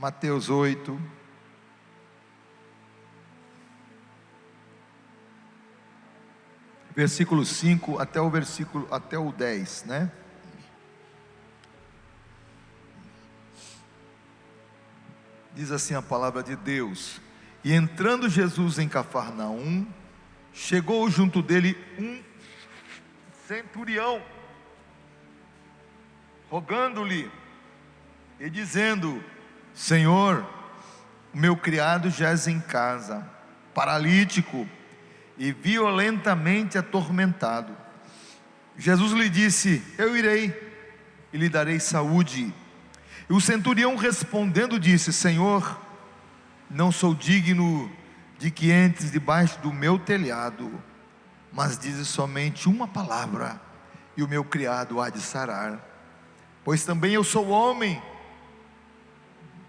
Mateus 8, versículo 5 até o 10, né? Diz assim a palavra de Deus: E entrando Jesus em Cafarnaum, chegou junto dele um centurião, rogando-lhe e dizendo: Senhor, o meu criado jaz em casa, paralítico e violentamente atormentado. Jesus lhe disse: Eu irei e lhe darei saúde. E o centurião respondendo disse: Senhor, não sou digno de que entres debaixo do meu telhado, mas dizes somente uma palavra, e o meu criado há de sarar. Pois também eu sou homem,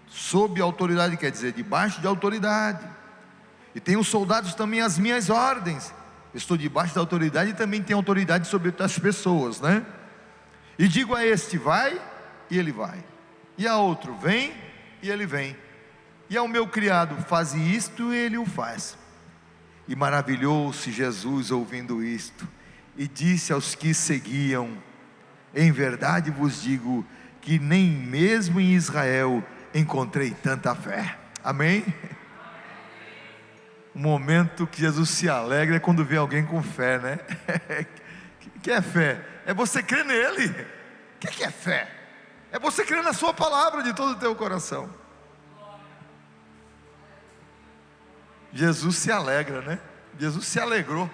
sob autoridade, quer dizer, debaixo de autoridade, e tenho soldados também às minhas ordens. Estou debaixo da autoridade e também tenho autoridade sobre outras pessoas, né? E digo a este: vai, e ele vai, e a outro: vem, e ele vem, e ao meu criado: faze isto, e ele o faz. E maravilhou-se Jesus ouvindo isto, e disse aos que seguiam: em verdade vos digo que nem mesmo em Israel encontrei tanta fé. Amém? O momento que Jesus se alegra é quando vê alguém com fé, né? O que é fé? É você crer nele. O que é fé? É você crer na sua palavra de todo o teu coração. Jesus se alegra, né? Jesus se alegrou.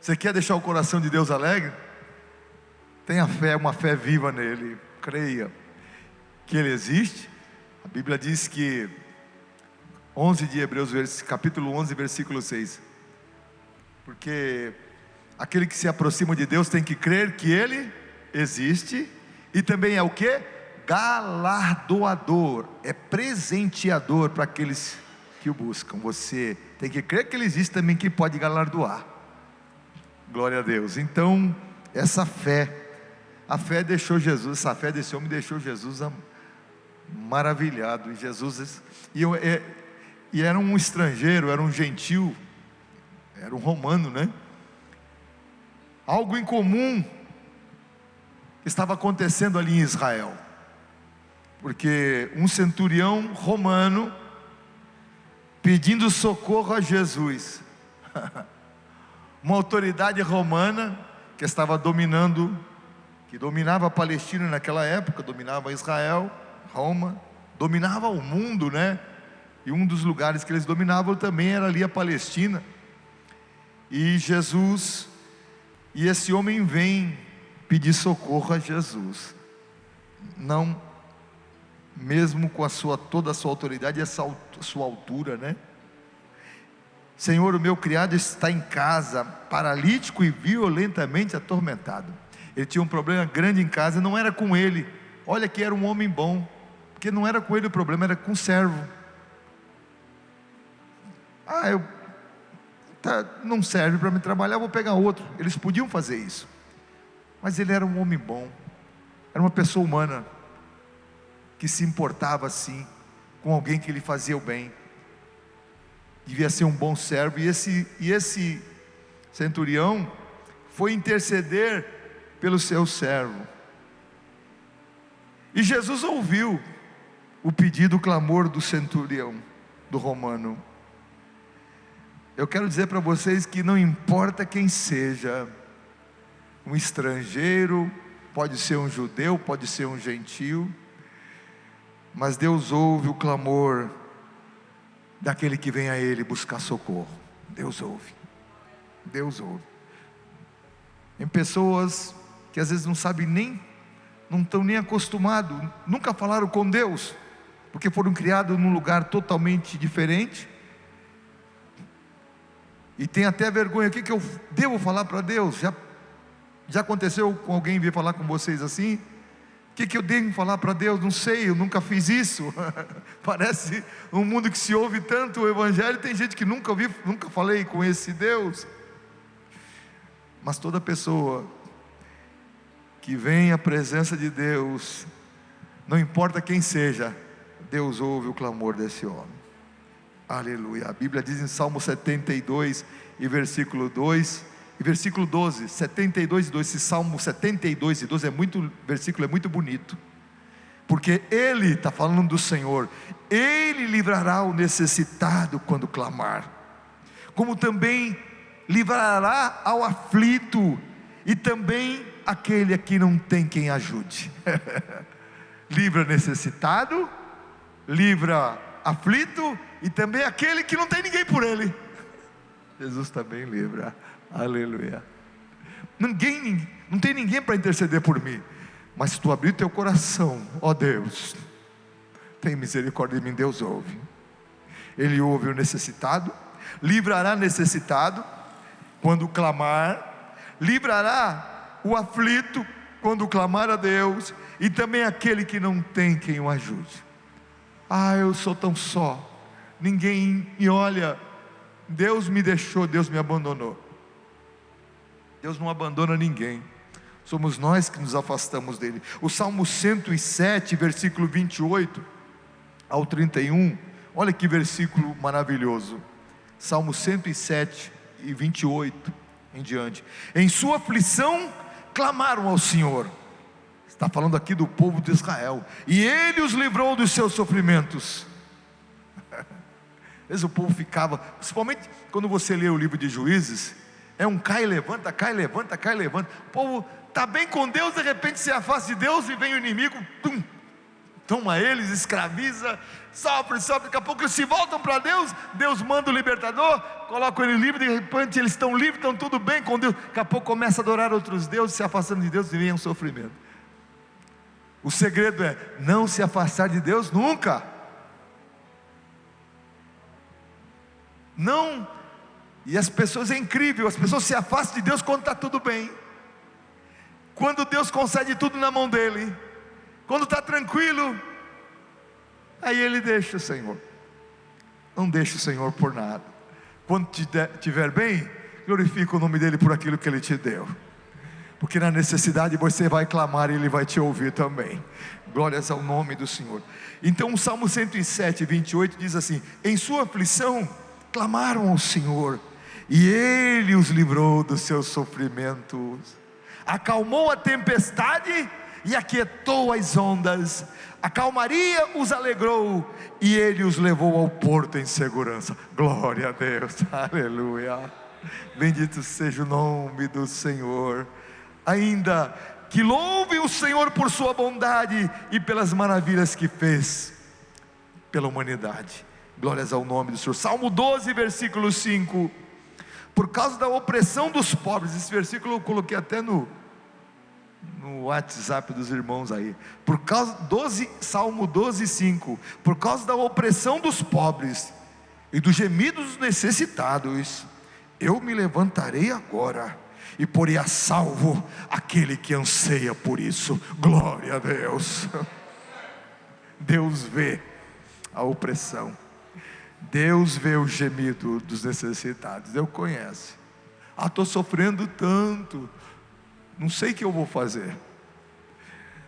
Você quer deixar o coração de Deus alegre? Tenha fé, uma fé viva nele. Creia que ele existe. A Bíblia diz que 11 de Hebreus, capítulo 11, versículo 6. Porque aquele que se aproxima de Deus tem que crer que ele existe. E também é o que? Galardoador, é presenteador para aqueles que o buscam. Você tem que crer que ele existe também, que pode galardoar. Glória a Deus. Então, essa fé, a fé deixou Jesus, essa fé desse homem deixou Jesus maravilhado. E Jesus, e era um estrangeiro, era um gentil, era um romano, né? Algo incomum estava acontecendo ali em Israel, porque um centurião romano pedindo socorro a Jesus, uma autoridade romana que estava que dominava a Palestina naquela época, dominava Israel, Roma, dominava o mundo, né? E um dos lugares que eles dominavam também era ali a Palestina. E esse homem vem pedir socorro a Jesus, não, mesmo com toda a sua autoridade e a sua altura, né? Senhor, o meu criado está em casa, paralítico e violentamente atormentado. Ele tinha um problema grande em casa, não era com ele. Olha que era um homem bom, porque não era com ele o problema, era com o servo. Não serve para me trabalhar, vou pegar outro. Eles podiam fazer isso, mas ele era um homem bom, era uma pessoa humana, que se importava assim com alguém que lhe fazia o bem, devia ser um bom servo. E esse centurião foi interceder pelo seu servo, e Jesus ouviu o pedido, o clamor do centurião, do romano. Eu quero dizer para vocês que não importa quem seja, um estrangeiro, pode ser um judeu, pode ser um gentil, mas Deus ouve o clamor daquele que vem a Ele buscar socorro. Deus ouve, Deus ouve. Tem pessoas que às vezes não estão nem acostumados, nunca falaram com Deus, porque foram criados num lugar totalmente diferente, e tem até vergonha: o que eu devo falar para Deus? Já aconteceu com alguém vir falar com vocês assim? O que eu devo falar para Deus? Não sei, eu nunca fiz isso. Parece um mundo que se ouve tanto o Evangelho, tem gente que nunca falei com esse Deus. Mas toda pessoa que vem à presença de Deus, não importa quem seja, Deus ouve o clamor desse homem. Aleluia. A Bíblia diz em Salmo 72 e versículo 2 e versículo 12, 72 e 2, esse Salmo 72 e 12 versículo é muito bonito, porque ele está falando do Senhor. Ele livrará o necessitado quando clamar, como também livrará ao aflito, e também aquele a quem não tem quem ajude. Livra necessitado, livra aflito, e também aquele que não tem ninguém por ele. Jesus também livra. Aleluia. Não tem ninguém para interceder por mim, mas se tu abrir teu coração, ó Deus, tem misericórdia de mim. Deus ouve. Ele ouve o necessitado, livrará necessitado quando clamar, livrará o aflito quando clamar a Deus, e também aquele que não tem quem o ajude. Eu sou tão só, ninguém me olha, Deus me deixou, Deus me abandonou. Deus não abandona ninguém, somos nós que nos afastamos dele. O Salmo 107, versículo 28 ao 31, olha que versículo maravilhoso. Salmo 107 e 28 em diante. Em sua aflição clamaram ao Senhor. Está falando aqui do povo de Israel, e Ele os livrou dos seus sofrimentos. Às vezes o povo ficava, principalmente quando você lê o livro de Juízes, é um cai e levanta, cai e levanta, cai e levanta. O povo está bem com Deus, de repente se afasta de Deus e vem o inimigo, toma eles, escraviza, sofre, daqui a pouco eles se voltam para Deus, Deus manda o libertador, coloca ele livre, de repente eles estão livres, estão tudo bem com Deus, daqui a pouco começa a adorar outros deuses, se afastando de Deus, e vem um sofrimento. O segredo é não se afastar de Deus nunca. Não. E as pessoas, é incrível, as pessoas se afastam de Deus quando está tudo bem, quando Deus concede tudo na mão dele, quando está tranquilo, aí ele deixa o Senhor. Não deixa o Senhor por nada. Quando estiver bem, glorifica o nome dele por aquilo que ele te deu, porque na necessidade você vai clamar e Ele vai te ouvir também. Glórias ao nome do Senhor. Então o Salmo 107, 28 diz assim: em sua aflição clamaram ao Senhor, e Ele os livrou dos seus sofrimentos. Acalmou a tempestade e aquietou as ondas. A calmaria os alegrou, e Ele os levou ao porto em segurança. Glória a Deus, aleluia. Bendito seja o nome do Senhor. Ainda que louve o Senhor por sua bondade e pelas maravilhas que fez pela humanidade. Glórias ao nome do Senhor. Salmo 12, versículo 5. Por causa da opressão dos pobres, esse versículo eu coloquei até no WhatsApp dos irmãos aí. Salmo 12, 5. Por causa da opressão dos pobres e do gemido dos necessitados, eu me levantarei agora e porei a salvo aquele que anseia por isso. Glória a Deus. Deus vê a opressão, Deus vê o gemido dos necessitados. Deus conhece. Estou sofrendo tanto, não sei o que eu vou fazer.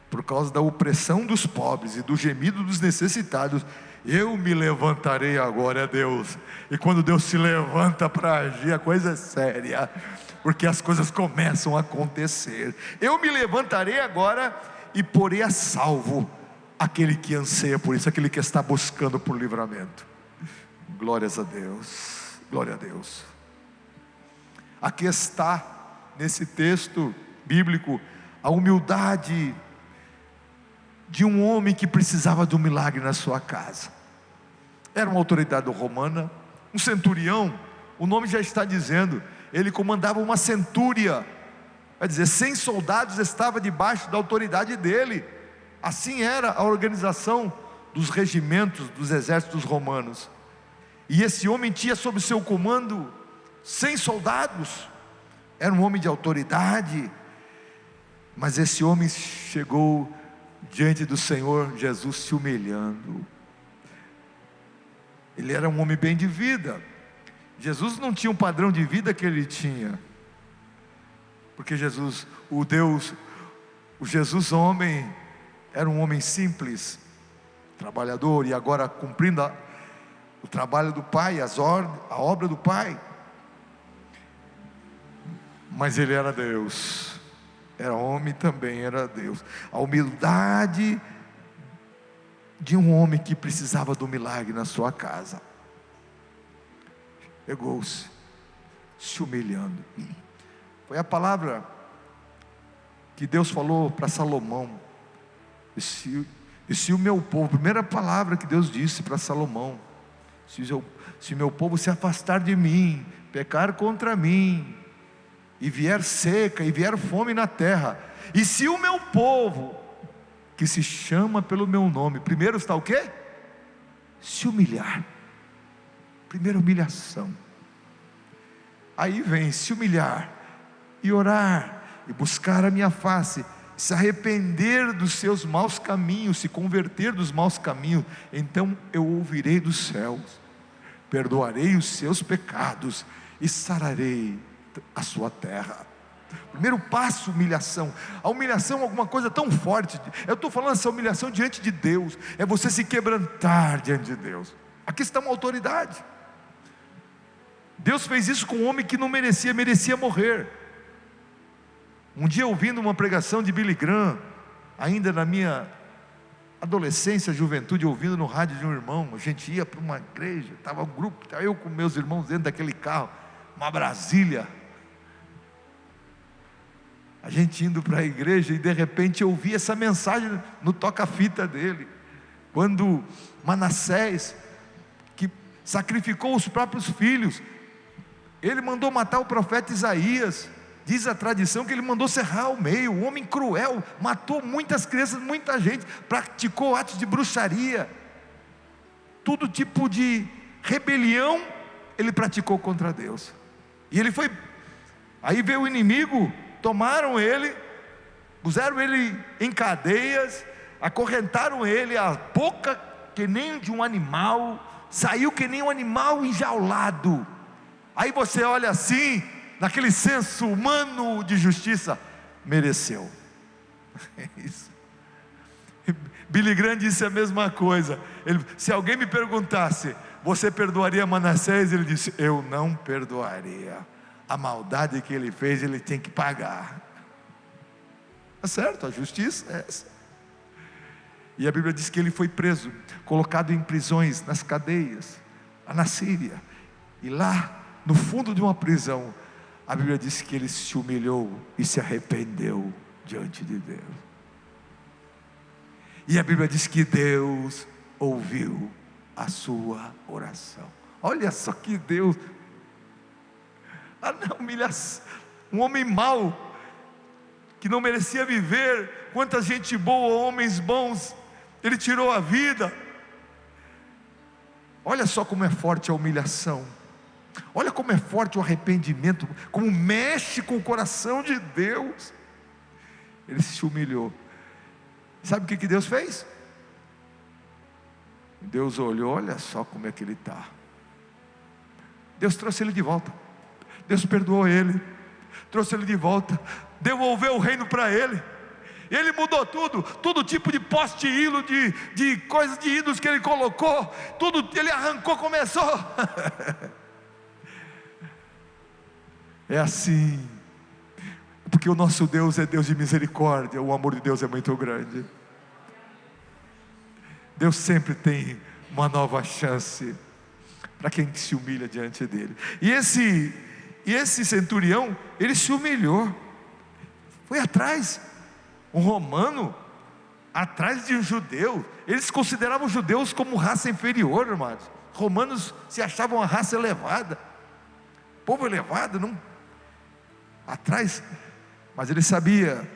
Por causa da opressão dos pobres e do gemido dos necessitados, eu me levantarei agora, Deus. E quando Deus se levanta para agir, a coisa é séria, porque as coisas começam a acontecer. Eu me levantarei agora e porei a salvo aquele que anseia por isso, aquele que está buscando por livramento. Glórias a Deus, glória a Deus. Aqui está, nesse texto bíblico, a humildade de um homem que precisava de um milagre na sua casa. Era uma autoridade romana, um centurião, o nome já está dizendo, ele comandava uma centúria, quer dizer, 100 soldados estavam debaixo da autoridade dele. Assim era a organização dos regimentos, dos exércitos romanos. E esse homem tinha sob seu comando 100 soldados, era um homem de autoridade. Mas esse homem chegou diante do Senhor Jesus se humilhando. Ele era um homem bem de vida. Jesus não tinha um padrão de vida que ele tinha, porque Jesus, o Jesus homem, era um homem simples, trabalhador, e agora cumprindo o trabalho do pai, a obra do pai. Mas ele era Deus, era homem também, era Deus. A humildade de um homem que precisava do milagre na sua casa. Pegou-se, se humilhando. Foi a palavra que Deus falou para Salomão. E se o meu povo, a primeira palavra que Deus disse para Salomão: se o meu povo se afastar de mim, pecar contra mim, e vier seca, e vier fome na terra, e se o meu povo, que se chama pelo meu nome, primeiro está o quê? Se humilhar. Primeira humilhação. Aí vem se humilhar, e orar, e buscar a minha face, se arrepender dos seus maus caminhos, se converter dos maus caminhos, então eu ouvirei dos céus, perdoarei os seus pecados, e sararei a sua terra. Primeiro passo, humilhação. A humilhação é alguma coisa tão forte. Eu estou falando essa humilhação diante de Deus, é você se quebrantar diante de Deus. Aqui está uma autoridade. Deus fez isso com um homem que não merecia morrer. Um dia, ouvindo uma pregação de Billy Graham, ainda na minha adolescência, juventude, ouvindo no rádio de um irmão, a gente ia para uma igreja, estava um grupo, estava eu com meus irmãos dentro daquele carro, uma Brasília, a gente indo para a igreja, e de repente eu ouvi essa mensagem no toca-fita dele, quando Manassés, que sacrificou os próprios filhos, ele mandou matar o profeta Isaías. Diz a tradição que ele mandou serrar ao meio. Um homem cruel, matou muitas crianças, muita gente, praticou atos de bruxaria, todo tipo de rebelião ele praticou contra Deus. E ele foi, aí veio o inimigo, tomaram ele, puseram ele em cadeias, acorrentaram ele, a boca que nem de um animal, saiu que nem um animal enjaulado. Aí você olha assim, naquele senso humano de justiça, mereceu. É isso. Billy Graham disse a mesma coisa. Se alguém me perguntasse: você perdoaria Manassés? Ele disse: eu não perdoaria. A maldade que ele fez, ele tem que pagar. Tá certo, a justiça é essa. E a Bíblia diz que ele foi preso, colocado em prisões, nas cadeias, lá na Síria. E lá, no fundo de uma prisão, a Bíblia diz que ele se humilhou e se arrependeu diante de Deus. E a Bíblia diz que Deus ouviu a sua oração. Olha só que Deus, na humilhação, um homem mau, que não merecia viver, quanta gente boa, homens bons, ele tirou a vida. Olha só como é forte a humilhação. Olha como é forte o arrependimento, como mexe com o coração de Deus. Ele se humilhou. Sabe o que Deus fez? Deus olhou, olha só como é que ele está. Deus trouxe ele de volta. Deus perdoou ele, trouxe ele de volta, devolveu o reino para ele. Ele mudou tudo, todo tipo de poste de ídolo, de coisas de ídolos que ele colocou, tudo ele arrancou, começou. É assim, porque o nosso Deus é Deus de misericórdia, o amor de Deus é muito grande. Deus sempre tem uma nova chance para quem se humilha diante dele. E esse centurião, ele se humilhou, foi atrás, um romano, atrás de um judeu. Eles consideravam os judeus como raça inferior, irmãos. Romanos se achavam uma raça elevada, povo elevado, não atrás, mas ele sabia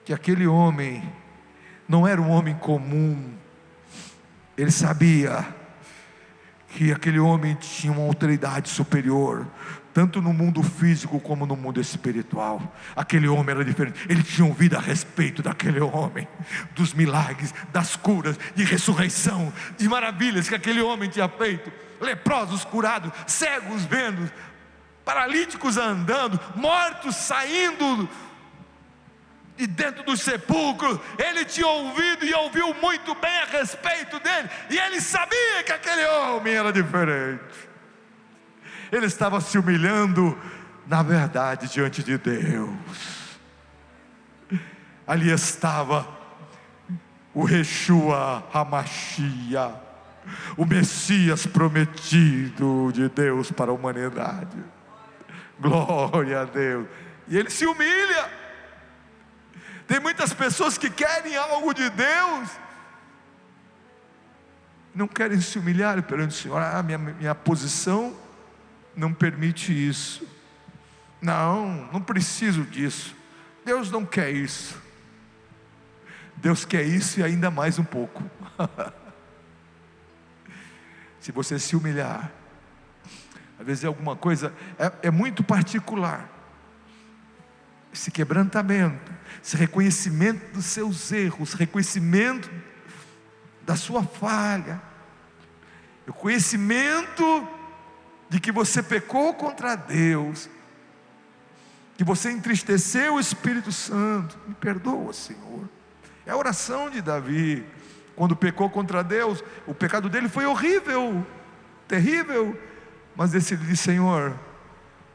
que aquele homem não era um homem comum. Ele sabia que aquele homem tinha uma autoridade superior, tanto no mundo físico como no mundo espiritual. Aquele homem era diferente. Ele tinha ouvido a respeito daquele homem, dos milagres, das curas, de ressurreição, de maravilhas que aquele homem tinha feito. Leprosos curados, cegos vendo, paralíticos andando, mortos saindo de dentro do sepulcro, ele tinha ouvido e ouviu muito bem a respeito dele, e ele sabia que aquele homem era diferente. Ele estava se humilhando na verdade diante de Deus. Ali estava o Yeshua HaMashiach, o Messias prometido de Deus para a humanidade. Glória a Deus. E ele se humilha. Tem muitas pessoas que querem algo de Deus, não querem se humilhar perante o Senhor. Minha posição não permite isso. Não preciso disso. Deus não quer isso. Deus quer isso e ainda mais um pouco. Se você se humilhar, às vezes é alguma coisa, é muito particular. Esse quebrantamento, esse reconhecimento dos seus erros, reconhecimento da sua falha, o conhecimento de que você pecou contra Deus, que você entristeceu o Espírito Santo. Me perdoa, Senhor. É a oração de Davi, quando pecou contra Deus. O pecado dele foi horrível, terrível, mas ele disse: Senhor,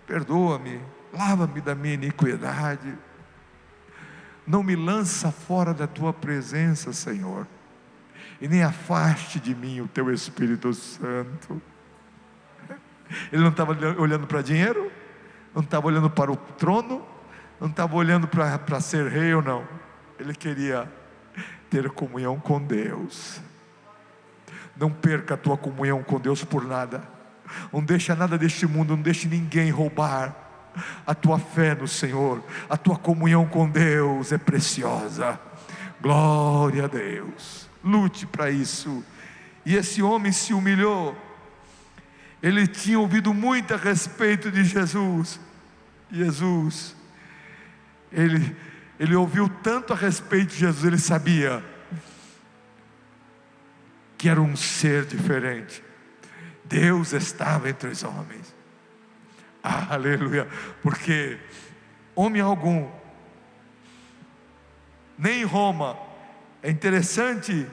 perdoa-me, lava-me da minha iniquidade, não me lança fora da tua presença, Senhor, e nem afaste de mim o teu Espírito Santo. Ele não estava olhando para dinheiro, não estava olhando para o trono, não estava olhando para ser rei ou não. Ele queria ter comunhão com Deus. Não perca a tua comunhão com Deus por nada. Não deixa nada deste mundo, não deixe ninguém roubar a tua fé no Senhor. A tua comunhão com Deus é preciosa. Glória a Deus. Lute para isso. E esse homem se humilhou. Ele tinha ouvido muito a respeito de Jesus. Ele ouviu tanto a respeito de Jesus, ele sabia que era um ser diferente. Deus estava entre os homens. Aleluia. Porque homem algum, nem em Roma. É interessante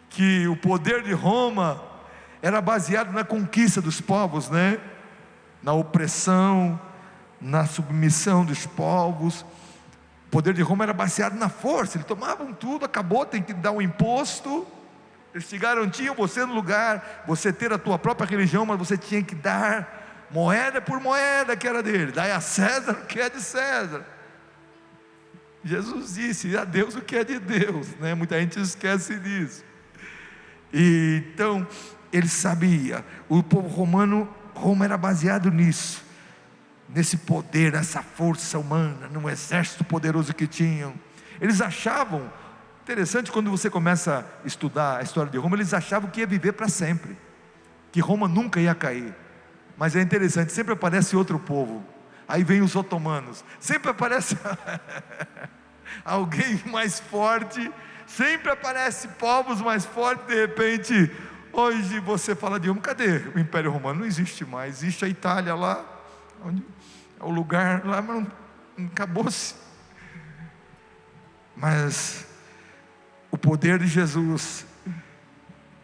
que o poder de Roma era baseado na conquista dos povos, né? Na opressão, na submissão dos povos. O poder de Roma era baseado na força. Eles tomavam tudo, acabou, tem que dar um imposto. Eles te garantiam você no lugar, você ter a tua própria religião, mas você tinha que dar moeda por moeda que era dele. Dai a César o que é de César. Jesus disse: a Deus o que é de Deus, né? Muita gente esquece disso. E então ele sabia, o povo romano, Roma era baseado nisso, nesse poder, nessa força humana, num exército poderoso que tinham. Eles achavam, interessante, quando você começa a estudar a história de Roma, eles achavam que ia viver para sempre, que Roma nunca ia cair. Mas é interessante, sempre aparece outro povo. Aí vem os otomanos, sempre aparece alguém mais forte, sempre aparece povos mais fortes. De repente, hoje você fala de Roma, cadê o Império Romano? Não existe mais. Existe a Itália lá, onde é o lugar lá, mas não acabou-se. Mas o poder de Jesus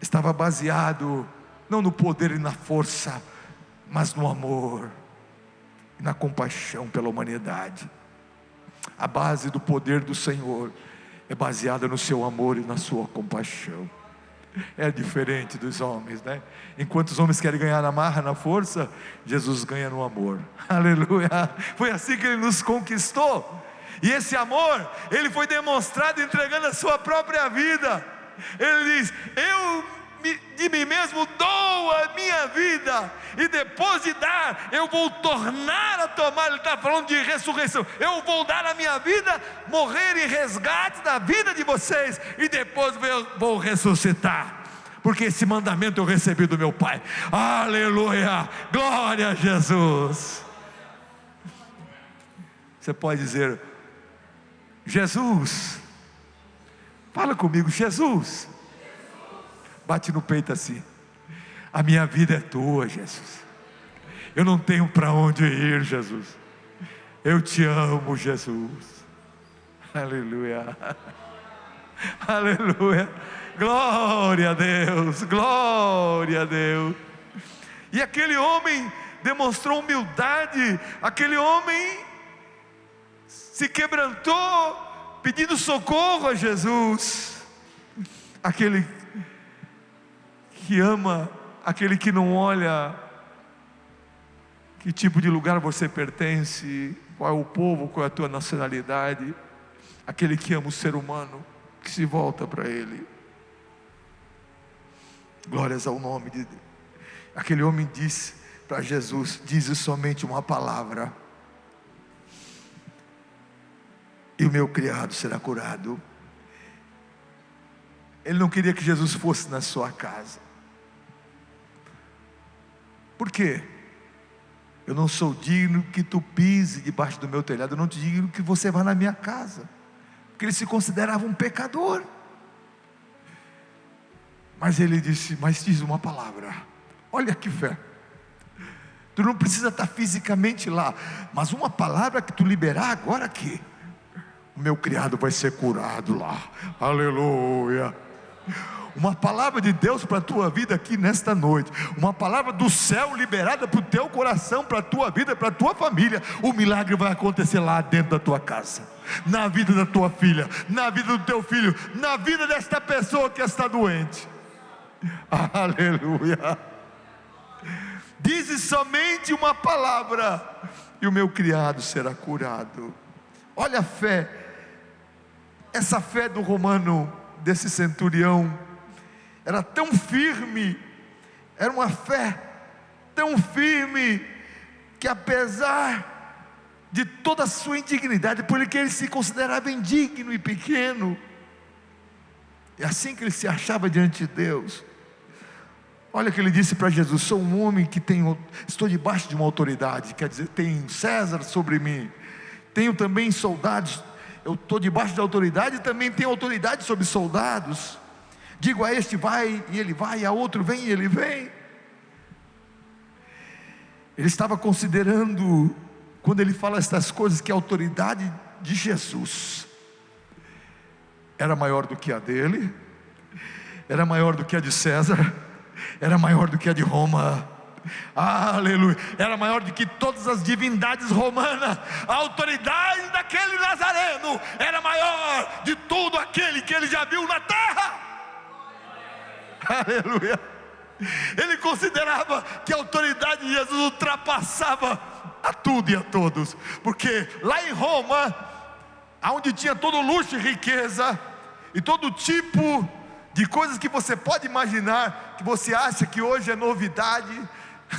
estava baseado não no poder e na força, mas no amor e na compaixão pela humanidade. A base do poder do Senhor é baseada no seu amor e na sua compaixão. É diferente dos homens, né? Enquanto os homens querem ganhar na marra, na força, Jesus ganha no amor. Aleluia. Foi assim que Ele nos conquistou. E esse amor, Ele foi demonstrado entregando a sua própria vida. Ele diz: de mim mesmo dou a minha vida, e depois de dar, eu vou tornar a tomar. Ele está falando de ressurreição. Eu vou dar a minha vida, morrer em resgate da vida de vocês, e depois eu vou ressuscitar, porque esse mandamento eu recebi do meu Pai. Aleluia, glória a Jesus. Você pode dizer: Jesus, fala comigo, Jesus. Bate no peito assim: a minha vida é tua, Jesus. Eu não tenho para onde ir, Jesus. Eu te amo, Jesus. Aleluia. Aleluia. Glória a Deus. Glória a Deus. E aquele homem demonstrou humildade. Aquele homem se quebrantou, pedindo socorro a Jesus. Aquele que ama, aquele que não olha que tipo de lugar você pertence, qual é o povo, qual é a tua nacionalidade. Aquele que ama o ser humano, que se volta para Ele. Glórias ao nome de Deus. Aquele homem disse para Jesus: dize somente uma palavra, e o meu criado será curado. Ele não queria que Jesus fosse na sua casa. Por quê? Eu não sou digno que tu pise debaixo do meu telhado. Eu não te digo que você vá na minha casa, porque ele se considerava um pecador. Mas ele disse: mas diz uma palavra. Olha que fé. Tu não precisa estar fisicamente lá, mas uma palavra que tu liberar agora aqui, o meu criado vai ser curado lá. Aleluia. Uma palavra de Deus para a tua vida aqui nesta noite. Uma palavra do céu liberada para o teu coração, para a tua vida, para a tua família. O milagre vai acontecer lá dentro da tua casa, na vida da tua filha, na vida do teu filho, na vida desta pessoa que está doente. Aleluia. Dize somente uma palavra, e o meu criado será curado. Olha a fé. Essa fé do romano, desse centurião, era tão firme, era uma fé tão firme, que apesar de toda a sua indignidade, porque ele se considerava indigno e pequeno, é assim que ele se achava diante de Deus. Olha o que ele disse para Jesus: sou um homem que estou debaixo de uma autoridade, quer dizer, tem César sobre mim, tenho também soldados, eu estou debaixo da autoridade e também tenho autoridade sobre soldados. Digo a este vai e ele vai, a outro vem e ele vem. Ele estava considerando, quando ele fala estas coisas, que a autoridade de Jesus era maior do que a dele, era maior do que a de César, era maior do que a de Roma. Aleluia. Era maior do que todas as divindades romanas. A autoridade daquele Nazareno era maior de tudo aquele que ele já viu na terra. Aleluia. Ele considerava que a autoridade de Jesus ultrapassava a tudo e a todos, porque lá em Roma, onde tinha todo luxo e riqueza, e todo tipo de coisas que você pode imaginar, que você acha que hoje é novidade,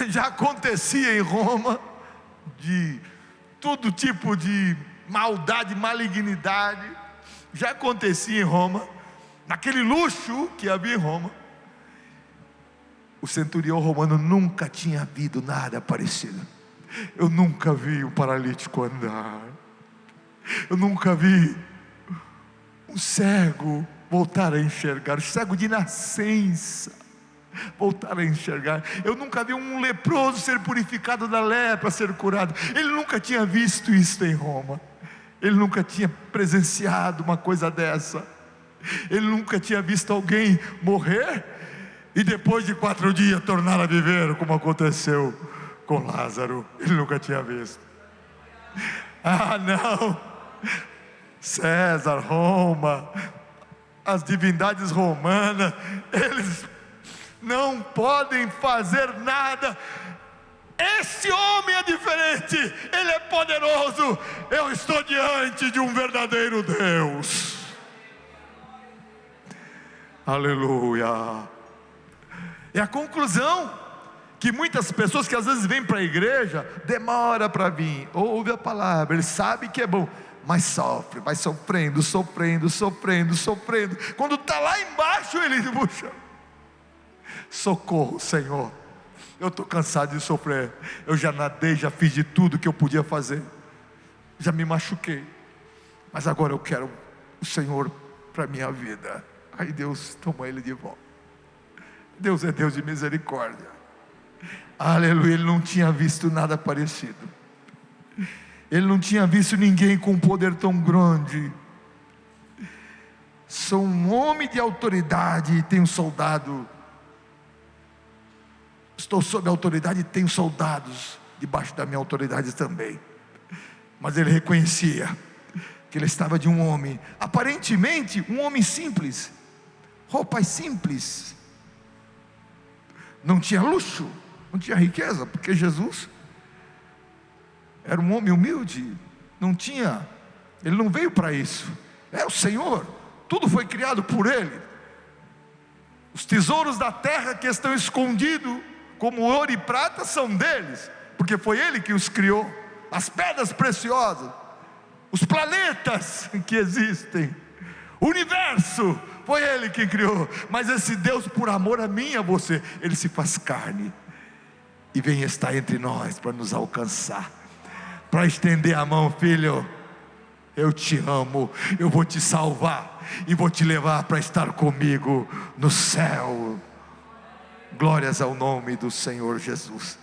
já acontecia em Roma, de todo tipo de maldade, malignidade, já acontecia em Roma, naquele luxo que havia em Roma. O centurião romano nunca tinha visto nada parecido. Eu nunca vi um paralítico andar, eu nunca vi um cego voltar a enxergar, cego de nascença voltar a enxergar. Eu nunca vi um leproso ser purificado da lepra, ser curado. Ele nunca tinha visto isso em Roma. Ele nunca tinha presenciado uma coisa dessa. Ele nunca tinha visto alguém morrer e depois de 4 dias tornar a viver, como aconteceu com Lázaro. Ele nunca tinha visto. Ah, não. César, Roma, as divindades romanas, eles não podem fazer nada. Este homem é diferente, ele é poderoso. Eu estou diante de um verdadeiro Deus. Aleluia. É a conclusão que muitas pessoas que às vezes vêm para a igreja, demora para vir, ouve a palavra, ele sabe que é bom, mas sofre, vai sofrendo, sofrendo, sofrendo, sofrendo. Quando está lá embaixo, ele puxa, socorro, Senhor, eu estou cansado de sofrer. Eu já nadei, já fiz de tudo que eu podia fazer, já me machuquei, mas agora eu quero o Senhor para a minha vida. Aí Deus toma ele de volta. Deus é Deus de misericórdia. Aleluia. Ele não tinha visto nada parecido. Ele não tinha visto ninguém com um poder tão grande. Sou um homem de autoridade e tenho soldado. Estou sob autoridade e tenho soldados debaixo da minha autoridade também. Mas ele reconhecia que ele estava de um homem, aparentemente um homem simples, roupas simples, não tinha luxo, não tinha riqueza, porque Jesus era um homem humilde, ele não veio para isso, é o Senhor, tudo foi criado por Ele. Os tesouros da terra que estão escondidos, como ouro e prata, são deles, porque foi Ele que os criou. As pedras preciosas, os planetas que existem, o universo, foi Ele que criou. Mas esse Deus, por amor a mim e a você, Ele se faz carne e vem estar entre nós para nos alcançar, para estender a mão. Filho, eu te amo, eu vou te salvar e vou te levar para estar comigo no céu. Glórias ao nome do Senhor Jesus.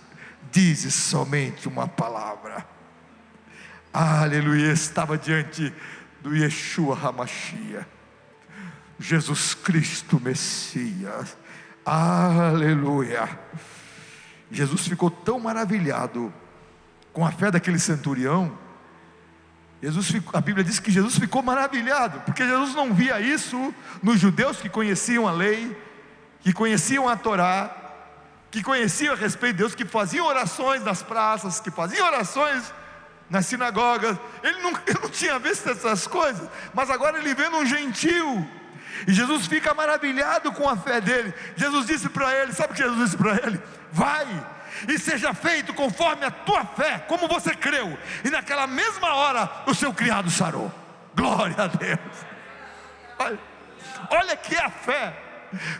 Dize somente uma palavra. Aleluia. Estava diante do Yeshua HaMashiach, Jesus Cristo Messias. Aleluia. Jesus ficou tão maravilhado com a fé daquele centurião. A Bíblia diz que Jesus ficou maravilhado, porque Jesus não via isso nos judeus que conheciam a lei, que conheciam a Torá, que conheciam a respeito de Deus, que faziam orações nas praças, que faziam orações nas sinagogas. Ele não tinha visto essas coisas, mas agora ele vê num gentil, e Jesus fica maravilhado com a fé dele. Jesus disse para ele, sabe o que Jesus disse para ele? Vai e seja feito conforme a tua fé, como você creu. E naquela mesma hora o seu criado sarou. Glória a Deus. Olha que é a fé.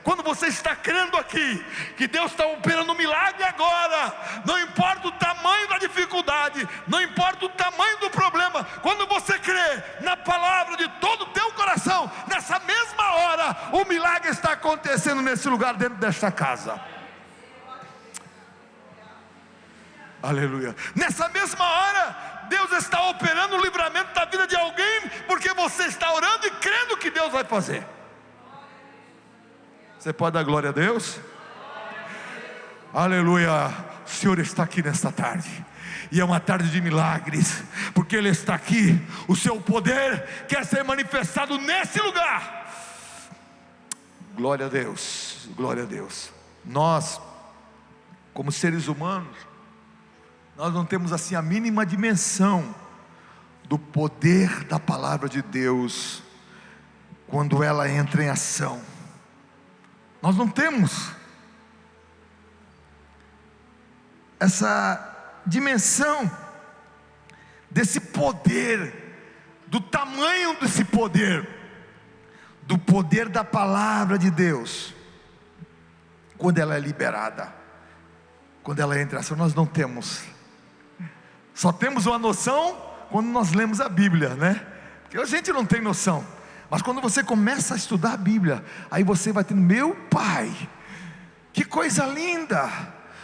Quando você está crendo aqui que Deus está operando um milagre agora, não importa o tamanho da dificuldade, não importa o tamanho do problema, quando você crê na palavra de todo o teu coração, nessa mesma hora o milagre está acontecendo nesse lugar, dentro desta casa. Aleluia. Nessa mesma hora Deus está operando o livramento da vida de alguém, porque você está orando e crendo que Deus vai fazer. Você pode dar glória a Deus? Aleluia. O Senhor está aqui nesta tarde, e é uma tarde de milagres, porque Ele está aqui. O seu poder quer ser manifestado nesse lugar. Glória a Deus, glória a Deus. Nós, como seres humanos, nós não temos assim a mínima dimensão do poder da palavra de Deus quando ela entra em ação. Nós não temos essa dimensão desse poder, do tamanho desse poder, do poder da palavra de Deus, quando ela é liberada, quando ela entra em ação. Nós não temos, só temos uma noção quando nós lemos a Bíblia, né? Porque a gente não tem noção. Mas quando você começa a estudar a Bíblia, aí você vai tendo, meu Pai, que coisa linda.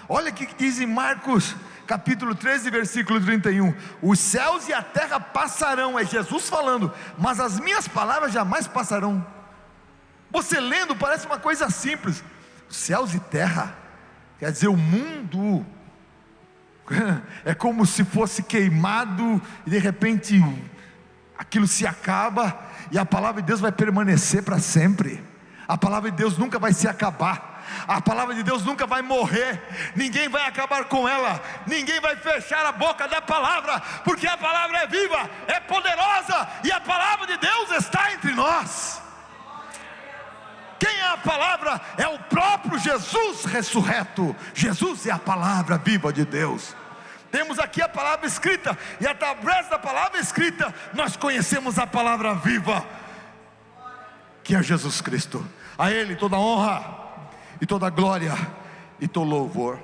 Olha o que diz em Marcos capítulo 13, versículo 31. Os céus e a terra passarão, é Jesus falando, mas as minhas palavras jamais passarão. Você lendo parece uma coisa simples. Céus e terra, quer dizer o mundo, é como se fosse queimado e de repente aquilo se acaba, e a palavra de Deus vai permanecer para sempre. A palavra de Deus nunca vai se acabar, a palavra de Deus nunca vai morrer, ninguém vai acabar com ela, ninguém vai fechar a boca da palavra, porque a palavra é viva, é poderosa, e a palavra de Deus está entre nós. Quem é a palavra? É o próprio Jesus ressurreto. Jesus é a palavra viva de Deus. Temos aqui a palavra escrita, e através da palavra escrita nós conhecemos a palavra viva, que é Jesus Cristo. A Ele toda honra e toda glória e todo louvor.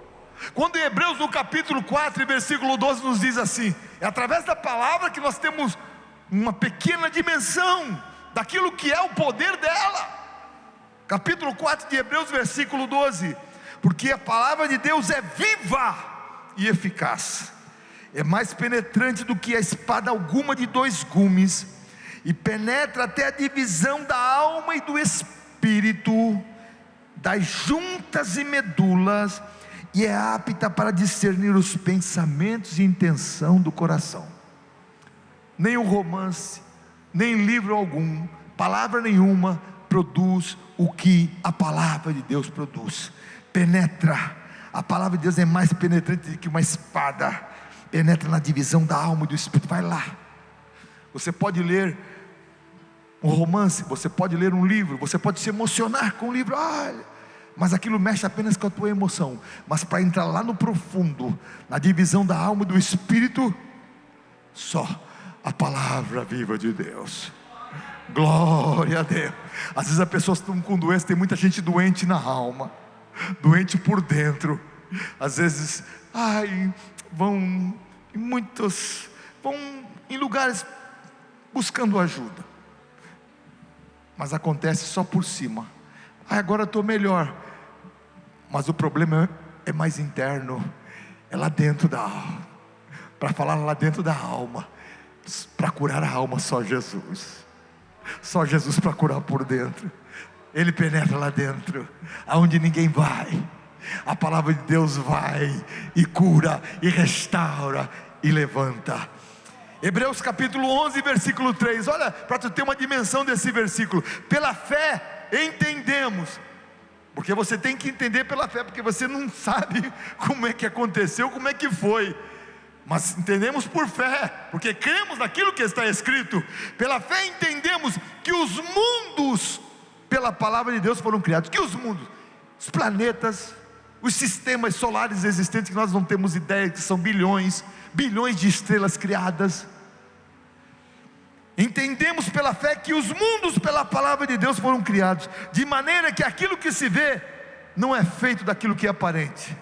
Quando em Hebreus no capítulo 4 e versículo 12 nos diz assim, é através da palavra que nós temos uma pequena dimensão daquilo que é o poder dela. Capítulo 4 de Hebreus, versículo 12: porque a palavra de Deus é viva e eficaz, é mais penetrante do que a espada alguma de dois gumes, e penetra até a divisão da alma e do espírito, das juntas e medulas, e é apta para discernir os pensamentos e intenção do coração. Nem o romance, nem livro algum, palavra nenhuma produz o que a palavra de Deus produz. Penetra, a palavra de Deus é mais penetrante do que uma espada, penetra na divisão da alma e do espírito. Vai lá, você pode ler um romance, você pode ler um livro, você pode se emocionar com um livro, mas aquilo mexe apenas com a tua emoção. Mas para entrar lá no profundo, na divisão da alma e do espírito, só a palavra viva de Deus. Glória a Deus. Às vezes as pessoas estão com doença, tem muita gente doente na alma, doente por dentro. Às vezes, vão em lugares buscando ajuda, mas acontece só por cima. Agora estou melhor, mas o problema é mais interno, é lá dentro da alma. Para falar lá dentro da alma, para curar a alma, só Jesus para curar por dentro. Ele penetra lá dentro, aonde ninguém vai. A palavra de Deus vai e cura, e restaura, e levanta. Hebreus capítulo 11, versículo 3, olha, para tu ter uma dimensão desse versículo. Pela fé entendemos, porque você tem que entender pela fé, porque você não sabe como é que aconteceu, como é que foi, mas entendemos por fé, porque cremos naquilo que está escrito. Pela fé entendemos que os mundos, pela palavra de Deus, foram criados. Que os mundos? Os planetas, os sistemas solares existentes, que nós não temos ideia, que são bilhões de estrelas criadas. Entendemos pela fé que os mundos, pela palavra de Deus, foram criados, de maneira que aquilo que se vê não é feito daquilo que é aparente.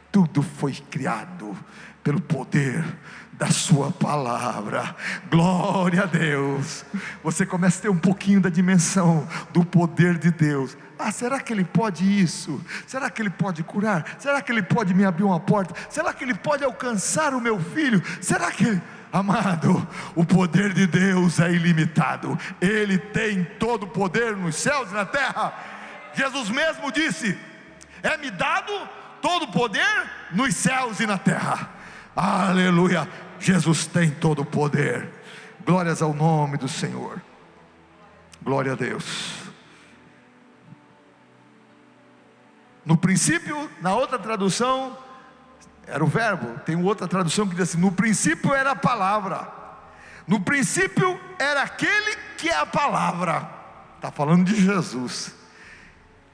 Tudo foi criado pelo poder da sua palavra. Glória a Deus. Você começa a ter um pouquinho da dimensão do poder de Deus. Será que Ele pode isso? Será que Ele pode curar? Será que Ele pode me abrir uma porta? Será que Ele pode alcançar o meu filho? Será que... Amado, o poder de Deus é ilimitado. Ele tem todo o poder nos céus e na terra. Jesus mesmo disse: é-me dado todo o poder nos céus e na terra. Aleluia. Jesus tem todo o poder. Glórias ao nome do Senhor. Glória a Deus. No princípio, na outra tradução, era o verbo. Tem outra tradução que diz assim: no princípio era a palavra. No princípio era aquele que é a palavra. Está falando de Jesus.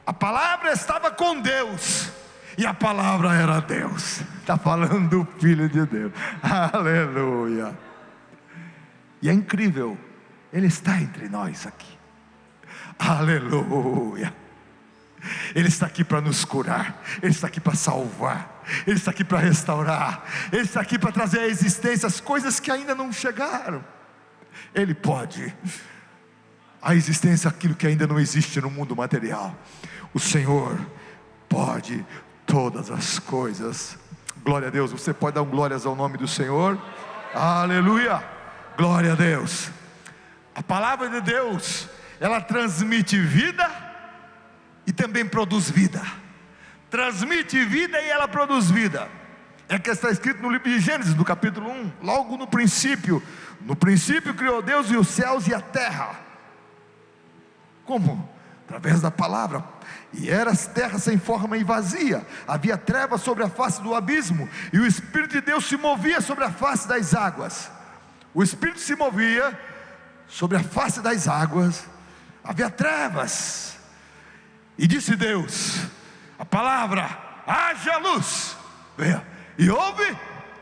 A palavra estava com Deus, e a palavra era Deus. Está falando do Filho de Deus. Aleluia. E é incrível, Ele está entre nós aqui. Aleluia. Ele está aqui para nos curar, Ele está aqui para salvar, Ele está aqui para restaurar, Ele está aqui para trazer à existência as coisas que ainda não chegaram. Ele pode à existência aquilo que ainda não existe no mundo material. O Senhor pode todas as coisas. Glória a Deus. Você pode dar glórias ao nome do Senhor? Aleluia. Glória a Deus. A palavra de Deus, ela transmite vida e também produz vida. Transmite vida e ela produz vida. É que está escrito no livro de Gênesis, no capítulo 1, logo no princípio criou Deus e os céus e a terra. Como? Através da palavra. E era as terras sem forma e vazia, havia trevas sobre a face do abismo, e o Espírito de Deus se movia sobre a face das águas. O Espírito se movia sobre a face das águas, havia trevas, e disse Deus, a palavra, haja luz, e houve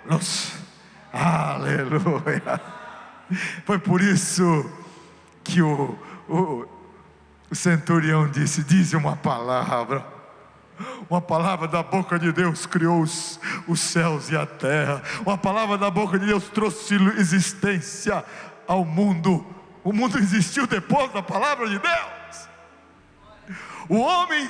luz. Aleluia. Foi por isso que o centurião disse: dize uma palavra da boca de Deus criou os céus e a terra. Uma palavra da boca de Deus trouxe existência ao mundo. O mundo existiu depois da palavra de Deus. O homem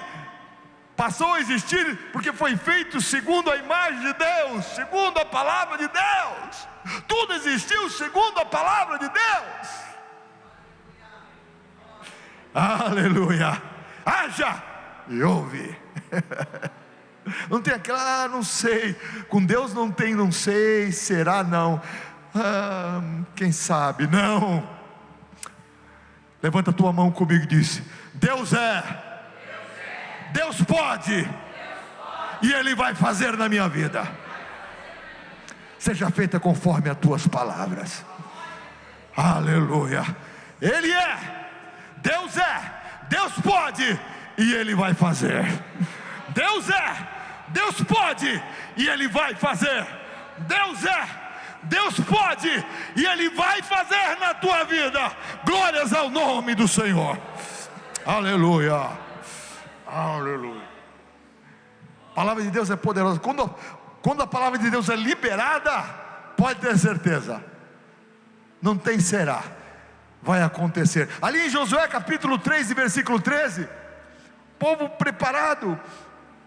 Passou a existir porque foi feito segundo a imagem de Deus, segundo a palavra de Deus. Tudo existiu segundo a palavra de Deus. Aleluia. Haja e ouve. Não tem aquela, não sei. Com Deus não tem, não sei, será não. Quem sabe, não. Levanta a tua mão comigo e diz: Deus é. Deus pode. E Ele vai fazer na minha vida. Seja feita conforme as tuas palavras. Aleluia. Ele é. Deus pode. E Ele vai fazer. Deus pode. E Ele vai fazer. Deus pode. E Ele vai fazer na tua vida. Glórias ao nome do Senhor. Aleluia. Aleluia. A palavra de Deus é poderosa. Quando a palavra de Deus é liberada, pode ter certeza, não tem será, vai acontecer. Ali em Josué capítulo 3 e versículo 13, povo preparado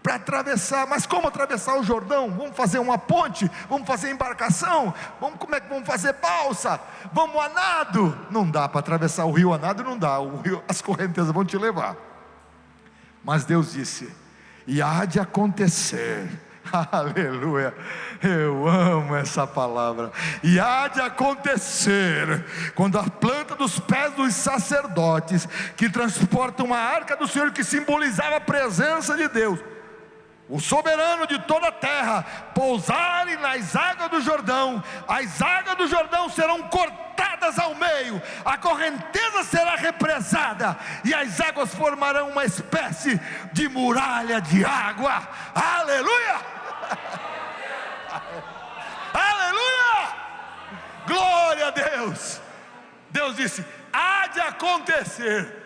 para atravessar. Mas como atravessar o Jordão? Vamos fazer uma ponte? Vamos fazer embarcação? Como é que vamos fazer balsa? Vamos a nado? Não dá para atravessar o rio a nado, não dá. O rio, as correntezas vão te levar. Mas Deus disse: e há de acontecer, aleluia, eu amo essa palavra, e há de acontecer, quando a planta dos pés dos sacerdotes, que transportam a arca do Senhor, que simbolizava a presença de Deus, o soberano de toda a terra, pousarem nas águas do Jordão, as águas do Jordão serão cortadas ao meio, a correnteza será represada, e as águas formarão uma espécie de muralha de água. Aleluia! Aleluia! Glória a Deus! Deus disse: há de acontecer.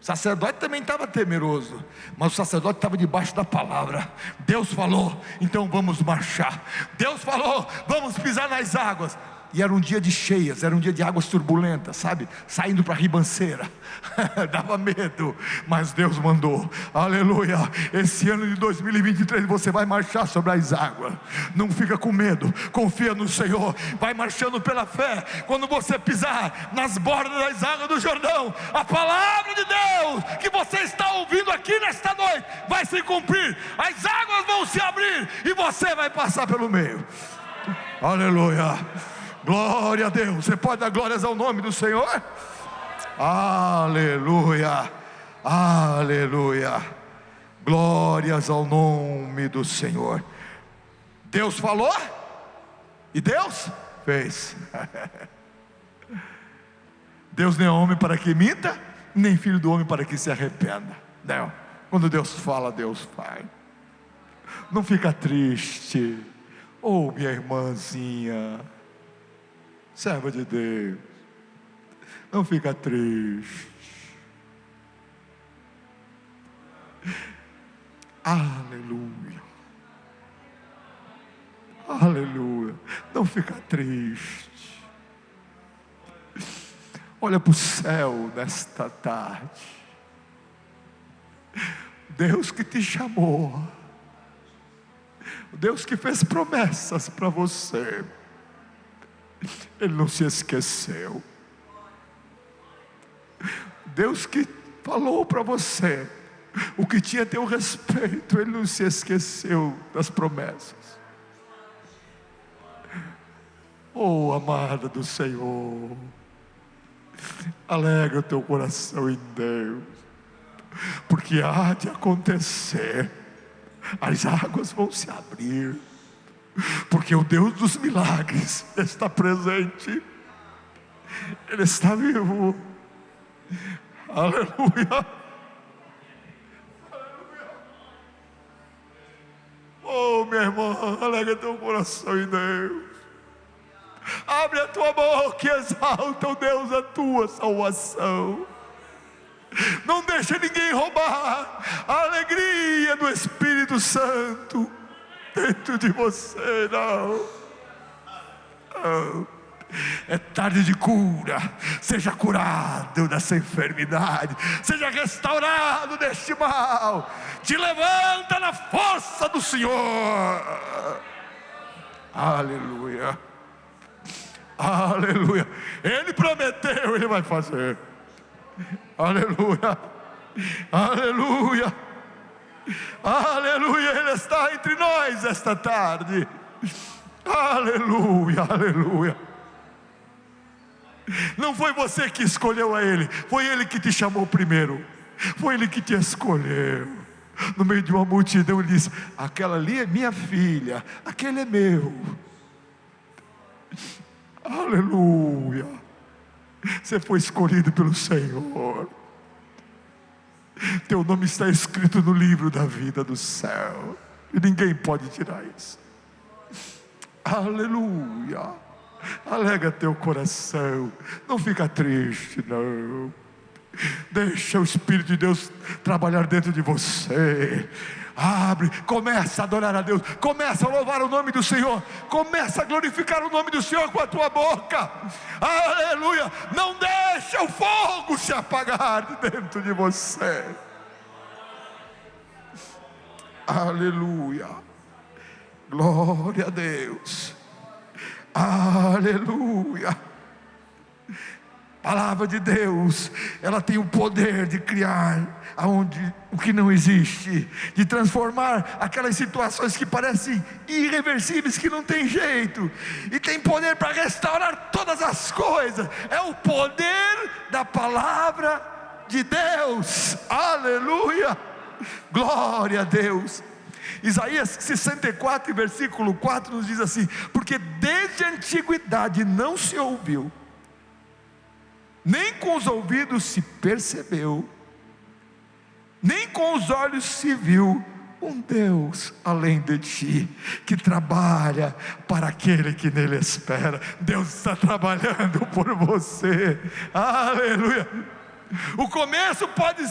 O sacerdote também estava temeroso, mas o sacerdote estava debaixo da palavra. Deus falou, então vamos marchar. Deus falou, vamos pisar nas águas. E era um dia de cheias, era um dia de águas turbulentas, sabe? Saindo para a ribanceira. Dava medo, mas Deus mandou. Aleluia. Esse ano de 2023 você vai marchar sobre as águas. Não fica com medo, confia no Senhor. Vai marchando pela fé. Quando você pisar nas bordas das águas do Jordão, a palavra de Deus que você está ouvindo aqui nesta noite vai se cumprir. As águas vão se abrir e você vai passar pelo meio. Aleluia. Glória a Deus. Você pode dar glórias ao nome do Senhor? Aleluia. Aleluia. Glórias ao nome do Senhor. Deus falou e Deus fez. Deus nem é homem para que minta, nem filho do homem para que se arrependa. Não. Quando Deus fala, Deus faz. Não fica triste. Oh, minha irmãzinha, serva de Deus, não fica triste. Aleluia. Aleluia. Não fica triste. Olha para o céu nesta tarde. Deus que te chamou, Deus que fez promessas para você, Ele não se esqueceu. Deus que falou para você o que tinha teu respeito, Ele não se esqueceu das promessas. Oh, amada do Senhor, alegra o teu coração em Deus, porque há de acontecer, as águas vão se abrir, porque o Deus dos milagres está presente, Ele está vivo. Aleluia. Oh, minha irmã, alegra teu coração em Deus. Abre a tua boca e exalta o Deus a tua salvação. Não deixa ninguém roubar a alegria do Espírito Santo dentro de você, não. É tarde de cura. Seja curado dessa enfermidade, seja restaurado deste mal. Te levanta na força do Senhor. Aleluia, aleluia. Ele prometeu, Ele vai fazer. Aleluia, aleluia, aleluia. Ele está entre nós esta tarde. Aleluia, aleluia. Não foi você que escolheu a Ele, foi Ele que te chamou primeiro, foi Ele que te escolheu. No meio de uma multidão Ele disse: aquela ali é minha filha, aquele é meu. Aleluia. Você foi escolhido pelo Senhor. Teu nome está escrito no livro da vida do céu, e ninguém pode tirar isso. Aleluia. Alegra teu coração, não fica triste não. Deixa o Espírito de Deus trabalhar dentro de você. Abre, começa a adorar a Deus, começa a louvar o nome do Senhor, começa a glorificar o nome do Senhor com a tua boca. Aleluia. Não deixa o fogo se apagar de dentro de você. Aleluia. Glória a Deus. Aleluia. Palavra de Deus, ela tem o poder de criar o que não existe, de transformar aquelas situações que parecem irreversíveis, que não tem jeito, e tem poder para restaurar todas as coisas. É o poder da palavra de Deus. Aleluia, glória a Deus. Isaías 64, versículo 4 nos diz assim: porque desde a antiguidade não se ouviu, nem com os ouvidos se percebeu, nem com os olhos se viu um Deus além de ti, que trabalha para aquele que nele espera. Deus está trabalhando por você. Aleluia. O começo pode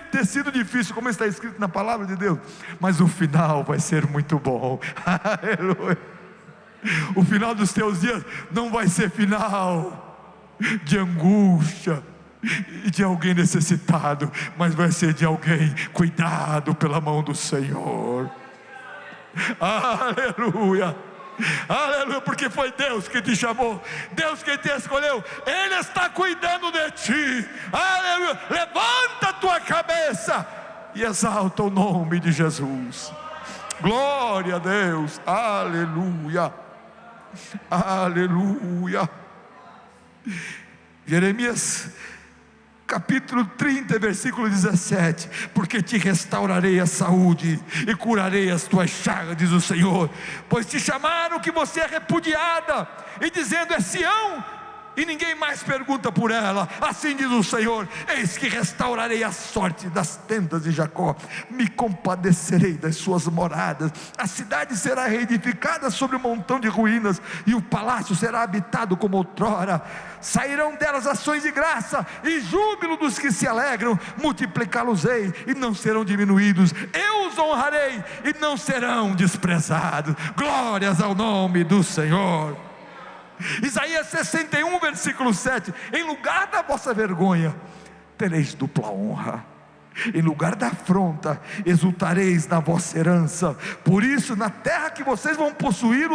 ter sido difícil, como está escrito na palavra de Deus, mas o final vai ser muito bom. Aleluia. O final dos teus dias não vai ser final de angústia e de alguém necessitado, mas vai ser de alguém cuidado pela mão do Senhor. Aleluia, aleluia, porque foi Deus que te chamou, Deus que te escolheu, Ele está cuidando de ti. Aleluia. Levanta a tua cabeça e exalta o nome de Jesus. Glória a Deus. Aleluia, aleluia. Jeremias capítulo 30, versículo 17: porque te restaurarei a saúde e curarei as tuas chagas, diz o Senhor, pois te chamaram que você é repudiada, e dizendo é Sião, e ninguém mais pergunta por ela. Assim diz o Senhor: eis que restaurarei a sorte das tendas de Jacó, me compadecerei das suas moradas. A cidade será reedificada sobre um montão de ruínas, e o palácio será habitado como outrora. Sairão delas ações de graça e júbilo dos que se alegram. Multiplicá-los-ei e não serão diminuídos. Eu os honrarei e não serão desprezados. Glórias ao nome do Senhor. Isaías 61, versículo 7: em lugar da vossa vergonha tereis dupla honra, em lugar da afronta exultareis na vossa herança. Por isso na terra que vocês vão possuir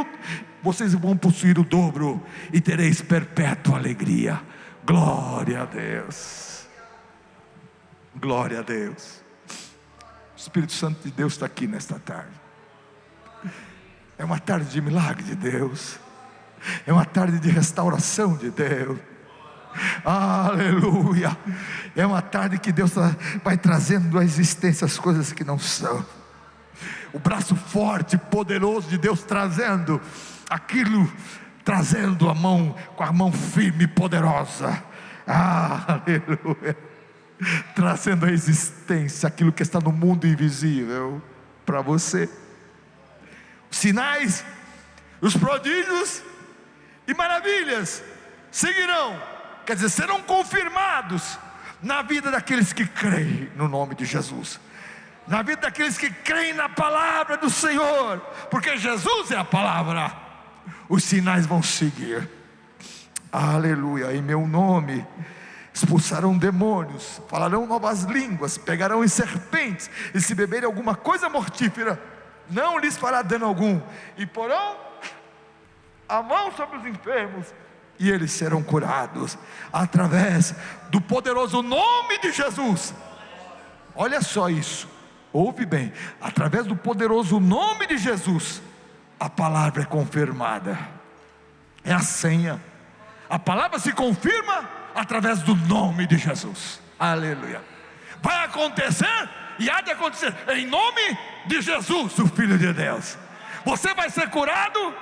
o dobro, e tereis perpétua alegria. Glória a Deus, glória a Deus. O Espírito Santo de Deus está aqui nesta tarde. É uma tarde de milagre de Deus, é uma tarde de restauração de Deus. Aleluia. É uma tarde que Deus vai trazendo à existência as coisas que não são. O braço forte, poderoso de Deus trazendo aquilo, trazendo a mão, com a mão firme e poderosa. Aleluia. Trazendo à existência aquilo que está no mundo invisível para você. Os sinais, os prodígios e maravilhas seguirão, quer dizer, serão confirmados na vida daqueles que creem no nome de Jesus, na vida daqueles que creem na palavra do Senhor, porque Jesus é a palavra. Os sinais vão seguir. aleluia, em meu nome expulsarão demônios, falarão novas línguas, pegarão em serpentes, e se beberem alguma coisa mortífera, não lhes fará dano algum, e porão a mão sobre os enfermos, e eles serão curados, através do poderoso nome de Jesus. Olha só isso, ouve bem, através do poderoso nome de Jesus, a palavra é confirmada, é a senha, a palavra se confirma através do nome de Jesus, aleluia. Vai acontecer, e há de acontecer, em nome de Jesus, o Filho de Deus. Você vai ser curado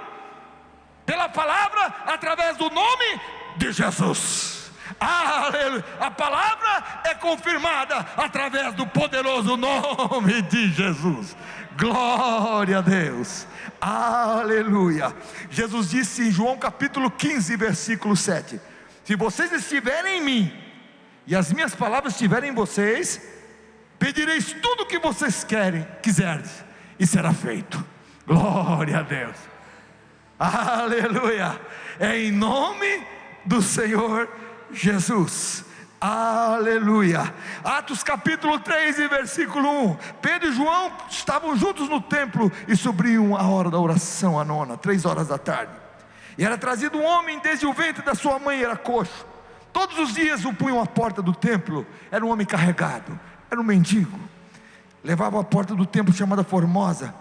pela palavra, através do nome de Jesus, aleluia. A palavra é confirmada através do poderoso nome de Jesus, glória a Deus, aleluia. Jesus disse em João capítulo 15, versículo 7: se vocês estiverem em mim, e as minhas palavras estiverem em vocês, pedireis tudo o que vocês quiserem, e será feito. Glória a Deus, aleluia. É em nome do Senhor Jesus, aleluia. Atos capítulo 3 e versículo 1: Pedro e João estavam juntos no templo, e subiam a hora da oração, a nona, 3 horas da tarde. E era trazido um homem desde o ventre da sua mãe, era coxo. Todos os dias o punham à porta do templo. Era um homem carregado, era um mendigo. Levavam à porta do templo chamada Formosa,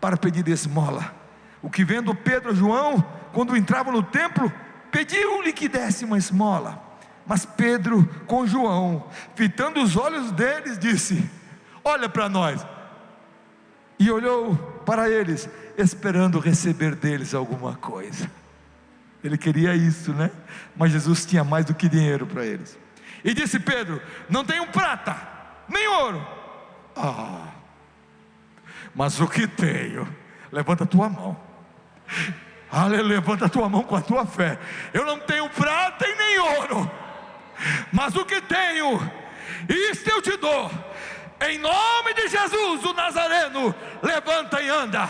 para pedir esmola. O que vendo Pedro e João, quando entravam no templo, pediu-lhe que desse uma esmola. Mas Pedro, com João, fitando os olhos deles, disse: olha para nós. E olhou para eles, esperando receber deles alguma coisa. Ele queria isso, né? Mas Jesus tinha mais do que dinheiro para eles. E disse Pedro: não tenho prata, nem ouro. Mas o que tenho, levanta a tua mão. Aleluia, levanta a tua mão com a tua fé. Eu não tenho prata e nem ouro, mas o que tenho, isto eu te dou. Em nome de Jesus o Nazareno, levanta e anda.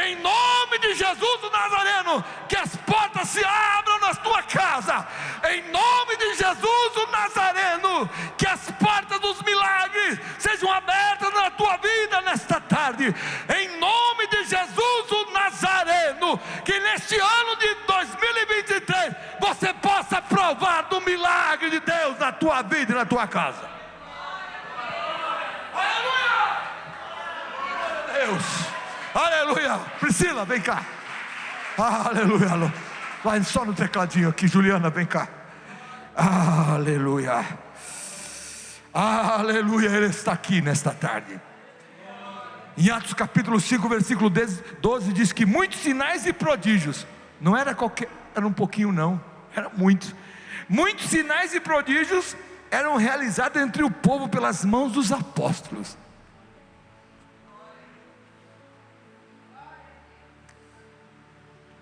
Em nome de Jesus o Nazareno, que as portas se abram na tua casa. Em nome de Jesus o Nazareno, que as portas dos milagres sejam abertas na tua vida nesta tarde. Em nome de Jesus o Nazareno, que neste ano de 2023 você possa provar do milagre de Deus na tua vida e na tua casa. Deus, aleluia. Priscila, vem cá. Aleluia. Vai só no tecladinho aqui. Juliana, vem cá. Aleluia. Aleluia. Ele está aqui nesta tarde. Em Atos capítulo 5, versículo 12, diz que muitos sinais e prodígios, não era qualquer, era um pouquinho não, era muitos. Muitos sinais e prodígios eram realizados entre o povo pelas mãos dos apóstolos.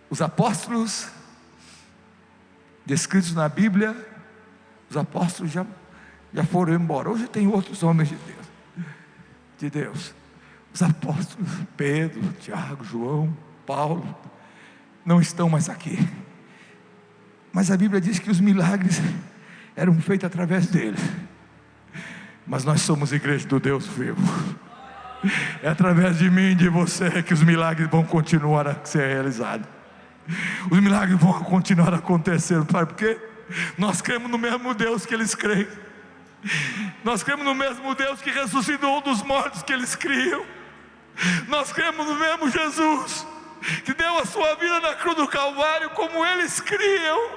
Os apóstolos descritos na Bíblia, os apóstolos já foram embora. Hoje tem outros homens de Deus. Os apóstolos Pedro, Tiago, João, Paulo não estão mais aqui, mas a Bíblia diz que os milagres eram feitos através deles. Mas nós somos igreja do Deus vivo. É através de mim e de você que os milagres vão continuar a ser realizados. Os milagres vão continuar acontecendo. Sabe por quê? Nós cremos no mesmo Deus que eles creem. Nós cremos no mesmo Deus que ressuscitou dos mortos que eles criam. Nós cremos no mesmo Jesus que deu a sua vida na cruz do Calvário, como eles criam.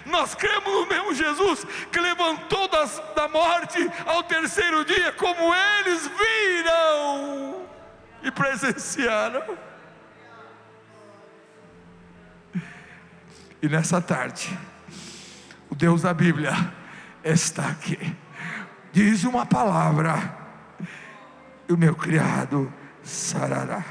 Nós cremos no mesmo Jesus que levantou da morte ao terceiro dia, como eles viram e presenciaram. E nessa tarde, o Deus da Bíblia está aqui. Diz uma palavra, e o meu criado sarará.